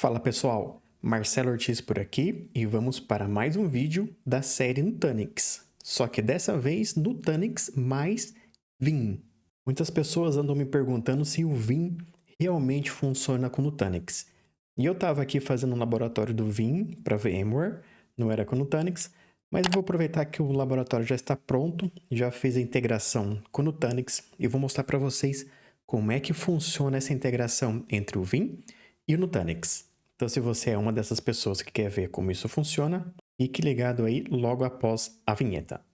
Fala pessoal, Marcelo Ortiz por aqui e vamos para mais um vídeo da série Nutanix, só que dessa vez Nutanix mais Vim. Muitas pessoas andam me perguntando se o Vim realmente funciona com Nutanix. E eu estava aqui fazendo um laboratório do Vim para VMware, não era com Nutanix, mas eu vou aproveitar que o laboratório já está pronto, já fiz a integração com Nutanix e vou mostrar para vocês como é que funciona essa integração entre o Vim e o Nutanix. Então, se você é uma dessas pessoas que quer ver como isso funciona, fique ligado aí logo após a vinheta.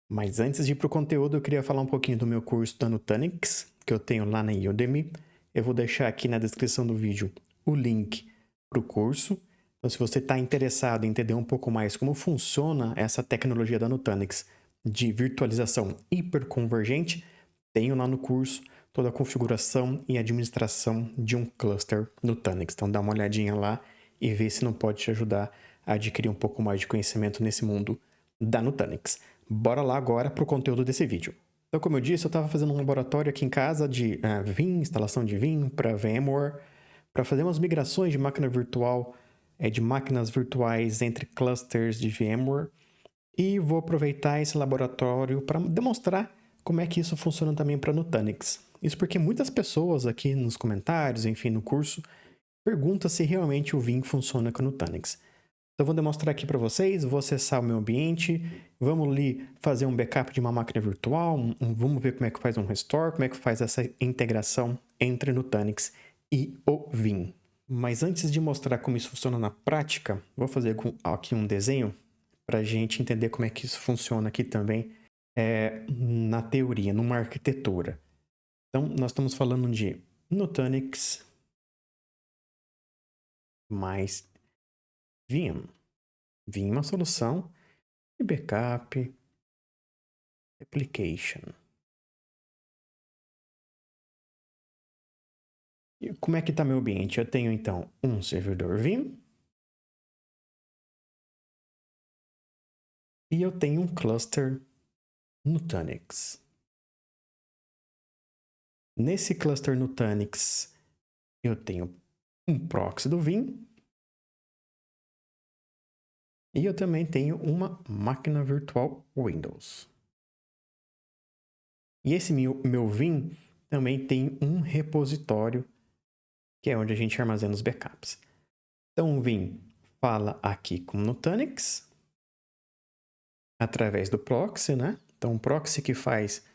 Mas antes de ir para o conteúdo, eu queria falar um pouquinho do meu curso da Nutanix, que eu tenho lá na Udemy. Eu vou deixar aqui na descrição do vídeo o link para o curso. Então, se você está interessado em entender um pouco mais como funciona essa tecnologia da Nutanix de virtualização hiperconvergente, tenho lá no curso toda a configuração e administração de um cluster Nutanix. Então, dá uma olhadinha lá e vê se não pode te ajudar a adquirir um pouco mais de conhecimento nesse mundo da Nutanix. Bora lá agora para o conteúdo desse vídeo. Então, como eu disse, eu estava fazendo um laboratório aqui em casa de Vim, instalação de Vim para VMware, para fazer umas migrações de máquina virtual, de máquinas virtuais entre clusters de VMware. E vou aproveitar esse laboratório para demonstrar como é que isso funciona também para Nutanix. Isso porque muitas pessoas aqui nos comentários, enfim, no curso, perguntam se realmente o Vim funciona com Nutanix. Então, vou demonstrar aqui para vocês, vou acessar o meu ambiente, vamos ali fazer um backup de uma máquina virtual, vamos ver como é que faz um restore, como é que faz essa integração entre Nutanix e o Vim. Mas antes de mostrar como isso funciona na prática, vou fazer aqui um desenho para a gente entender como é que isso funciona aqui também na teoria, numa arquitetura. Então, nós estamos falando de Nutanix mais Vim. Vim é uma solução de backup, application. E como é que está meu ambiente? Eu tenho, então, um servidor Vim e eu tenho um cluster Nutanix. Nesse cluster Nutanix, eu tenho um proxy do Vim e eu também tenho uma máquina virtual Windows. E esse meu Vim também tem um repositório, que é onde a gente armazena os backups. Então, o Vim fala aqui com Nutanix, através do proxy, né? Então, o proxy que faz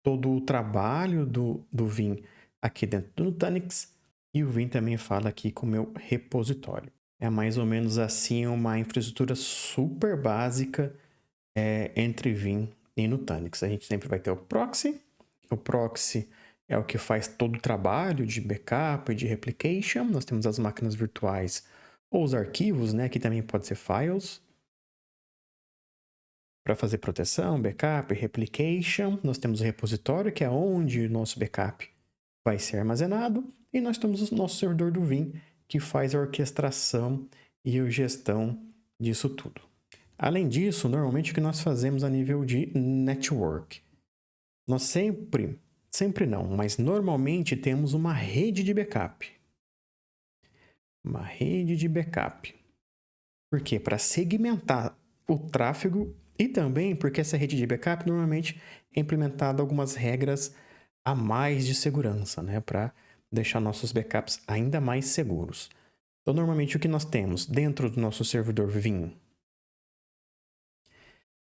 todo o trabalho do Vim aqui dentro do Nutanix, e o Vim também fala aqui com o meu repositório. É mais ou menos assim uma infraestrutura super básica entre Vim e Nutanix. A gente sempre vai ter o proxy é o que faz todo o trabalho de backup e de replication. Nós temos as máquinas virtuais ou os arquivos, né? Que também pode ser files, para fazer proteção, backup, replication. Nós temos o repositório, que é onde o nosso backup vai ser armazenado. E nós temos o nosso servidor do Vim, que faz a orquestração e a gestão disso tudo. Além disso, normalmente o que nós fazemos a nível de network? Nós sempre não, mas normalmente temos uma rede de backup. Uma rede de backup. Por quê? Para segmentar o tráfego e também porque essa rede de backup normalmente é implementada algumas regras a mais de segurança, né? Para deixar nossos backups ainda mais seguros. Então, normalmente o que nós temos dentro do nosso servidor Vim?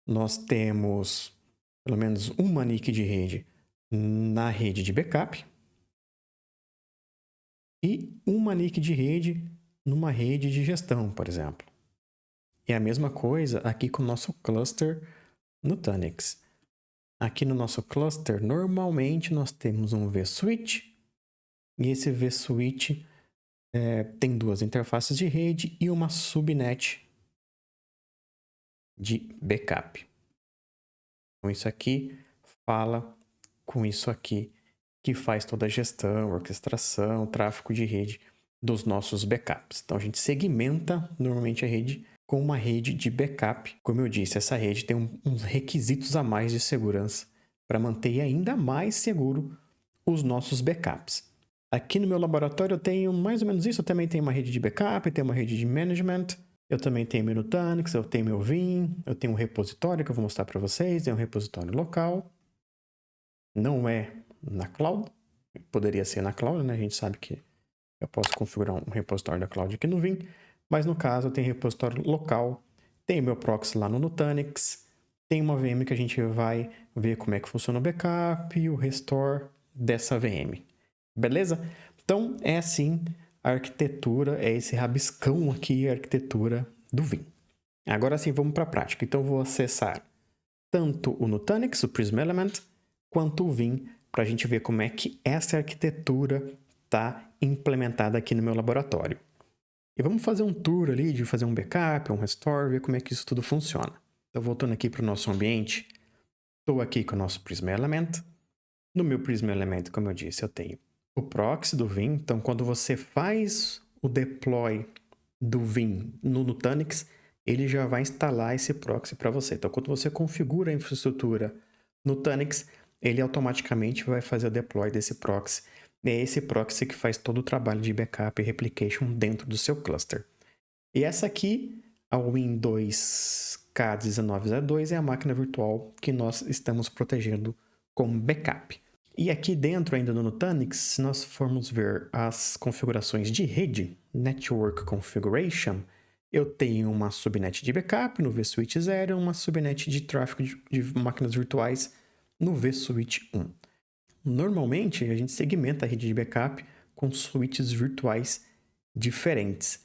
Nós temos pelo menos uma NIC de rede na rede de backup e uma NIC de rede numa rede de gestão, por exemplo. E a mesma coisa aqui com o nosso cluster Nutanix. Aqui no nosso cluster, normalmente nós temos um vSwitch e esse vSwitch tem duas interfaces de rede e uma subnet de backup. Então, isso aqui fala com isso aqui, que faz toda a gestão, orquestração, tráfego de rede dos nossos backups. Então, a gente segmenta normalmente a rede com uma rede de backup. Como eu disse, essa rede tem uns requisitos a mais de segurança para manter ainda mais seguro os nossos backups. Aqui no meu laboratório eu tenho mais ou menos isso. Eu também tenho uma rede de backup, tenho uma rede de management. Eu também tenho meu Nutanix, eu tenho meu Vim, eu tenho um repositório que eu vou mostrar para vocês. É um repositório local. Não é na cloud. Poderia ser na cloud, né? A gente sabe que eu posso configurar um repositório da cloud aqui no Vim. Mas no caso eu tenho repositório local. Tenho meu proxy lá no Nutanix. Tem uma VM que a gente vai ver como é que funciona o backup e o restore dessa VM. Beleza? Então, é assim a arquitetura, é esse rabiscão aqui, a arquitetura do Vim. Agora sim, vamos para a prática. Então, eu vou acessar tanto o Nutanix, o Prism Element, quanto o Vim, para a gente ver como é que essa arquitetura está implementada aqui no meu laboratório. E vamos fazer um tour ali de fazer um backup, um restore, ver como é que isso tudo funciona. Então, voltando aqui para o nosso ambiente, estou aqui com o nosso Prism Element. No meu Prism Element, como eu disse, eu tenho o proxy do Vim. Então, quando você faz o deploy do Vim no Nutanix, ele já vai instalar esse proxy para você. Então, quando você configura a infraestrutura Nutanix, ele automaticamente vai fazer o deploy desse proxy. É esse proxy que faz todo o trabalho de backup e replication dentro do seu cluster. E essa aqui, a Win2 K1902, é a máquina virtual que nós estamos protegendo com backup. E aqui dentro ainda no Nutanix, se nós formos ver as configurações de rede, Network Configuration, eu tenho uma subnet de backup no vSwitch 0 e uma subnet de tráfego de máquinas virtuais no vSwitch 1. Normalmente, a gente segmenta a rede de backup com switches virtuais diferentes.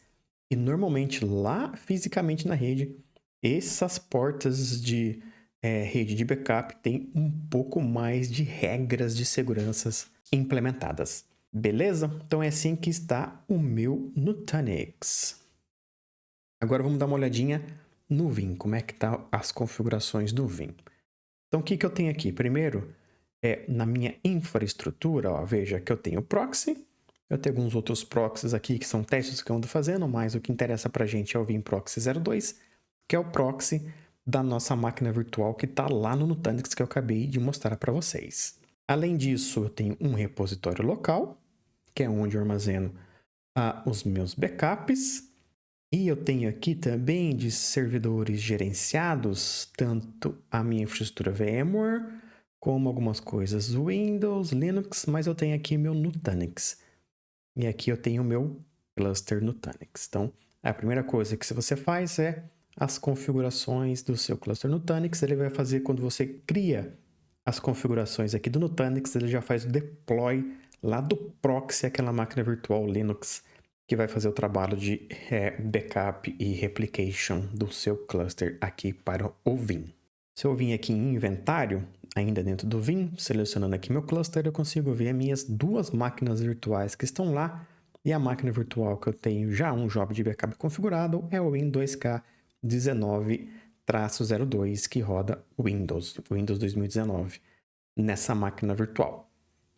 E normalmente lá fisicamente na rede, essas portas de rede de backup tem um pouco mais de regras de segurança implementadas. Beleza? Então é assim que está o meu Nutanix. Agora vamos dar uma olhadinha no Vim, como é que tá as configurações do Vim. Então o que eu tenho aqui? Primeiro, na minha infraestrutura, ó, veja que eu tenho proxy, eu tenho alguns outros proxies aqui que são testes que eu ando fazendo, mas o que interessa pra gente é o Vim Proxy 02, que é o proxy da nossa máquina virtual que está lá no Nutanix que eu acabei de mostrar para vocês. Além disso, eu tenho um repositório local, que é onde eu armazeno os meus backups. E eu tenho aqui também de servidores gerenciados, tanto a minha infraestrutura VMware, como algumas coisas Windows, Linux, mas eu tenho aqui meu Nutanix. E aqui eu tenho o meu cluster Nutanix. Então, a primeira coisa que você faz é as configurações do seu cluster Nutanix. Ele vai fazer quando você cria as configurações aqui do Nutanix, ele já faz o deploy lá do proxy, aquela máquina virtual Linux, que vai fazer o trabalho de backup e replication do seu cluster aqui para o Vim. Se eu vim aqui em inventário, ainda dentro do Vim, selecionando aqui meu cluster, eu consigo ver as minhas duas máquinas virtuais que estão lá. E a máquina virtual que eu tenho já um job de backup configurado é o Win2K 19-02, que roda Windows 2019, nessa máquina virtual,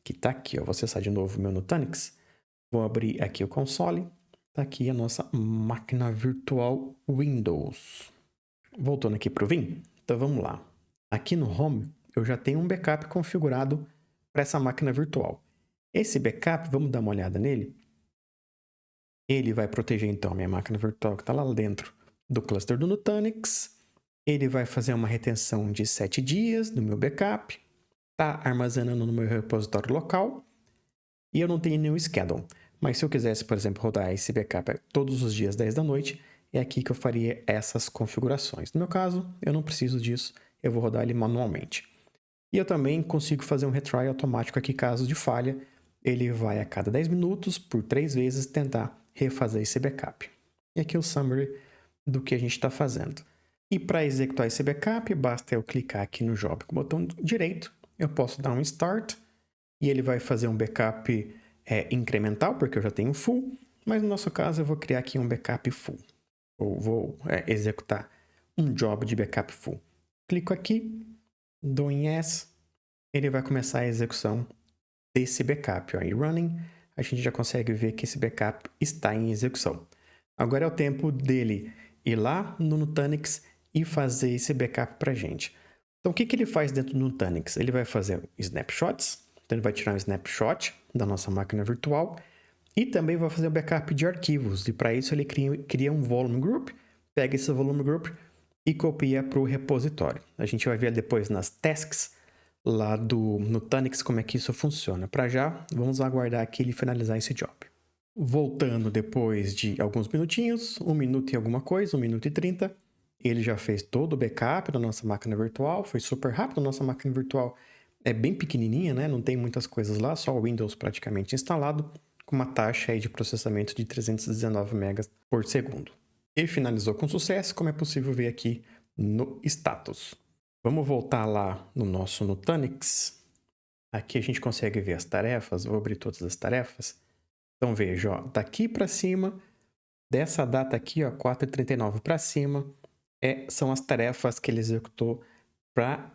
que está aqui. Eu vou acessar de novo o meu Nutanix, vou abrir aqui o console, está aqui a nossa máquina virtual Windows. Voltando aqui para o Vim, então vamos lá. Aqui no Home, eu já tenho um backup configurado para essa máquina virtual. Esse backup, vamos dar uma olhada nele. Ele vai proteger então a minha máquina virtual que está lá dentro do cluster do Nutanix. Ele vai fazer uma retenção de 7 dias do meu backup. Está armazenando no meu repositório local. E eu não tenho nenhum schedule. Mas se eu quisesse, por exemplo, rodar esse backup todos os dias 10 da noite, é aqui que eu faria essas configurações. No meu caso, eu não preciso disso. Eu vou rodar ele manualmente. E eu também consigo fazer um retry automático aqui, caso de falha. Ele vai a cada 10 minutos, por 3 vezes, tentar refazer esse backup. E aqui é o summary do que a gente está fazendo. E para executar esse backup, basta eu clicar aqui no job com o botão direito. Eu posso dar um start e ele vai fazer um backup incremental, porque eu já tenho full. Mas no nosso caso, eu vou criar aqui um backup full. Ou vou executar um job de backup full. Clico aqui, dou em yes. Ele vai começar a execução desse backup. Ó, e running, a gente já consegue ver que esse backup está em execução. Agora é o tempo dele ir lá no Nutanix e fazer esse backup para a gente. Então, o que ele faz dentro do Nutanix? Ele vai fazer snapshots, então ele vai tirar um snapshot da nossa máquina virtual e também vai fazer o backup de arquivos. E para isso ele cria um volume group, pega esse volume group e copia para o repositório. A gente vai ver depois nas tasks lá do Nutanix como é que isso funciona. Para já, vamos aguardar aqui ele finalizar esse job. Voltando depois de alguns minutinhos, 1 minuto e alguma coisa, 1 minuto e 30, ele já fez todo o backup da nossa máquina virtual, foi super rápido. A nossa máquina virtual é bem pequenininha, né? Não tem muitas coisas lá, só o Windows praticamente instalado, com uma taxa aí de processamento de 319 megas por segundo. E finalizou com sucesso, como é possível ver aqui no status. Vamos voltar lá no nosso Nutanix. Aqui a gente consegue ver as tarefas, vou abrir todas as tarefas. Então veja, ó, daqui para cima, dessa data aqui, ó, 4h39 para cima, são as tarefas que ele executou para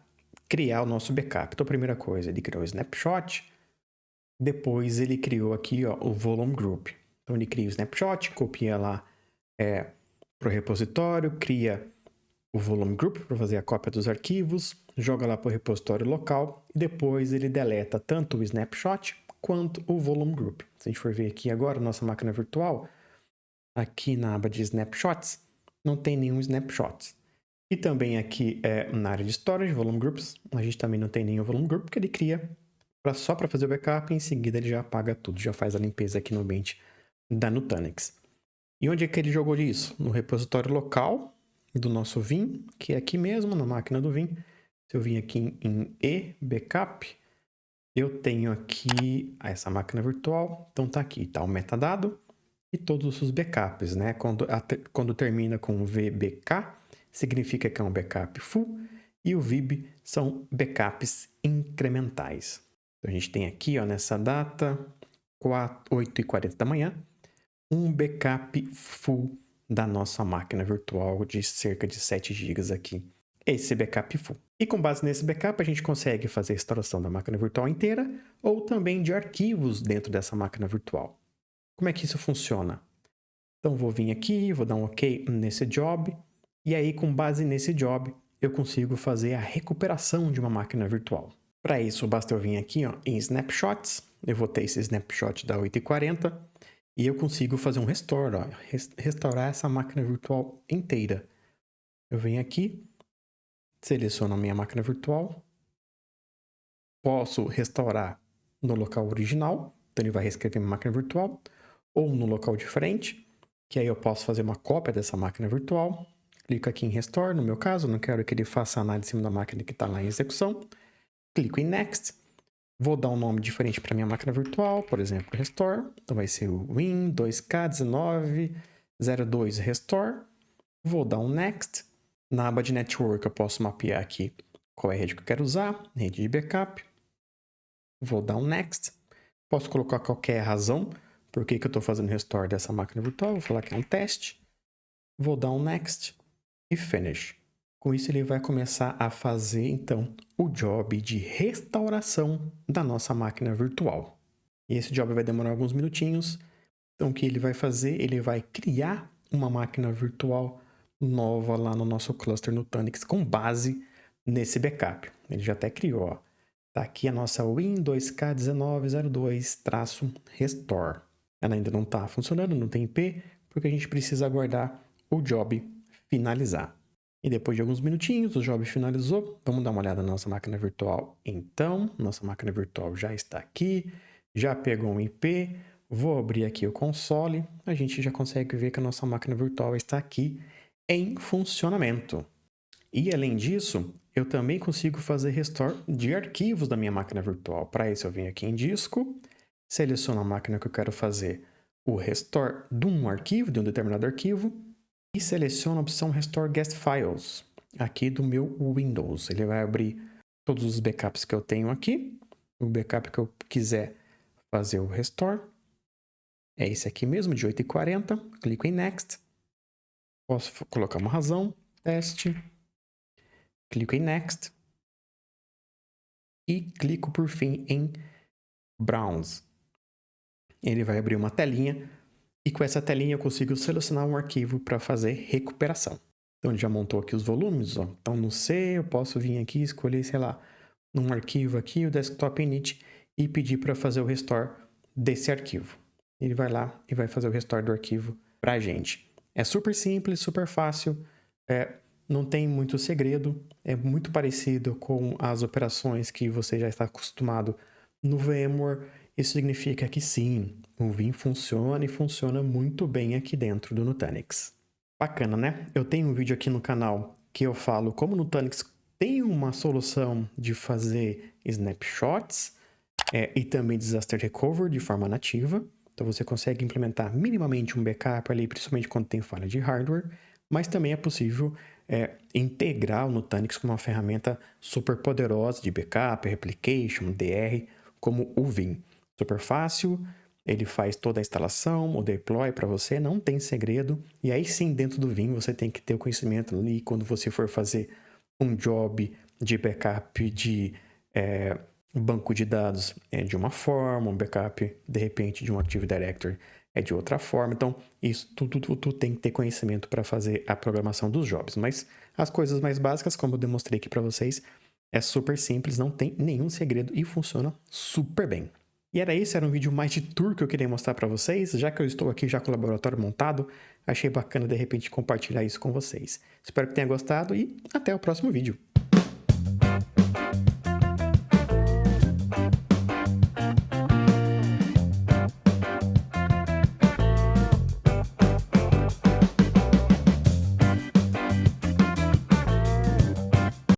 criar o nosso backup. Então, a primeira coisa, ele criou o snapshot, depois ele criou aqui, ó, o volume group. Então, ele cria o snapshot, copia lá para o repositório, cria o volume group para fazer a cópia dos arquivos, joga lá para o repositório local e depois ele deleta tanto o snapshot quanto o volume group. Se a gente for ver aqui agora, nossa máquina virtual, aqui na aba de snapshots, não tem nenhum snapshot. E também aqui na área de storage, volume groups, a gente também não tem nenhum volume group, porque ele cria só para fazer o backup e em seguida ele já apaga tudo, já faz a limpeza aqui no ambiente da Nutanix. E onde é que ele jogou isso? No repositório local do nosso Vim, que é aqui mesmo, na máquina do Vim. Se eu vim aqui em e-backup, eu tenho aqui essa máquina virtual, então tá aqui, tá o metadado e todos os backups, né? Quando termina com VBK, significa que é um backup full, e o VIB são backups incrementais. Então, a gente tem aqui, ó, nessa data, 8h40 da manhã, um backup full da nossa máquina virtual de cerca de 7 GB aqui. Esse backup full. E com base nesse backup, a gente consegue fazer a instalação da máquina virtual inteira ou também de arquivos dentro dessa máquina virtual. Como é que isso funciona? Então, vou vir aqui, vou dar um OK nesse job, e aí, com base nesse job, eu consigo fazer a recuperação de uma máquina virtual. Para isso, basta eu vir aqui, ó, em Snapshots, eu vou ter esse snapshot da 8h40, e eu consigo fazer um restore, ó, restaurar essa máquina virtual inteira. Eu venho aqui, seleciono a minha máquina virtual, posso restaurar no local original, então ele vai reescrever minha máquina virtual, ou no local diferente, que aí eu posso fazer uma cópia dessa máquina virtual. Clico aqui em Restore, no meu caso, não quero que ele faça análise em cima da máquina que está lá em execução. Clico em Next, vou dar um nome diferente para minha máquina virtual, por exemplo, Restore. Então vai ser o Win2K1902 Restore. Vou dar um Next. Na aba de Network eu posso mapear aqui qual é a rede que eu quero usar, rede de backup. Vou dar um Next. Posso colocar qualquer razão por que eu estou fazendo restore dessa máquina virtual. Vou falar que é um teste. Vou dar um Next e Finish. Com isso ele vai começar a fazer, então, o job de restauração da nossa máquina virtual. E esse job vai demorar alguns minutinhos. Então, o que ele vai fazer? Ele vai criar uma máquina virtual nova lá no nosso cluster Nutanix com base nesse backup. Ele já até criou, ó. Tá aqui a nossa Win2K1902-restore. Ela ainda não está funcionando, não tem IP, porque a gente precisa aguardar o job finalizar. E depois de alguns minutinhos, o job finalizou. Vamos dar uma olhada na nossa máquina virtual. Então, nossa máquina virtual já está aqui, já pegou um IP. Vou abrir aqui o console. A gente já consegue ver que a nossa máquina virtual está aqui em funcionamento. E além disso, eu também consigo fazer restore de arquivos da minha máquina virtual. Para isso, eu venho aqui em disco, seleciono a máquina que eu quero fazer o restore de um arquivo, de um determinado arquivo, e seleciono a opção Restore Guest Files, aqui do meu Windows. Ele vai abrir todos os backups que eu tenho aqui, o backup que eu quiser fazer o restore. É esse aqui mesmo, de 8h40, clico em Next, posso colocar uma razão, teste, clico em Next e clico por fim em Browse. Ele vai abrir uma telinha E com essa telinha eu consigo selecionar um arquivo para fazer recuperação. Então, ele já montou aqui os volumes, ó. Então, no C, eu posso vir aqui e escolher, sei lá, num arquivo aqui, o desktop init, e pedir para fazer o restore desse arquivo. Ele vai lá e vai fazer o restore do arquivo para a gente. É super simples, super fácil, não tem muito segredo, é muito parecido com as operações que você já está acostumado no VMware. Isso significa que sim, o Vim funciona e funciona muito bem aqui dentro do Nutanix. Bacana, né? Eu tenho um vídeo aqui no canal que eu falo como o Nutanix tem uma solução de fazer snapshots e também disaster recovery de forma nativa. Então você consegue implementar minimamente um backup ali, principalmente quando tem falha de hardware, mas também é possível integrar o Nutanix com uma ferramenta super poderosa de backup, replication, DR, como o Vim. Super fácil, ele faz toda a instalação, o deploy para você, não tem segredo. E aí sim, dentro do Vim, você tem que ter o conhecimento ali quando você for fazer um job de backup de banco de dados de uma forma, um backup, de repente, de um Active Directory é de outra forma. Então, isso tudo tu tem que ter conhecimento para fazer a programação dos jobs. Mas as coisas mais básicas, como eu demonstrei aqui para vocês, é super simples, não tem nenhum segredo e funciona super bem. E era isso, era um vídeo mais de tour que eu queria mostrar para vocês. Já que eu estou aqui já com o laboratório montado, achei bacana de repente compartilhar isso com vocês. Espero que tenha gostado e até o próximo vídeo.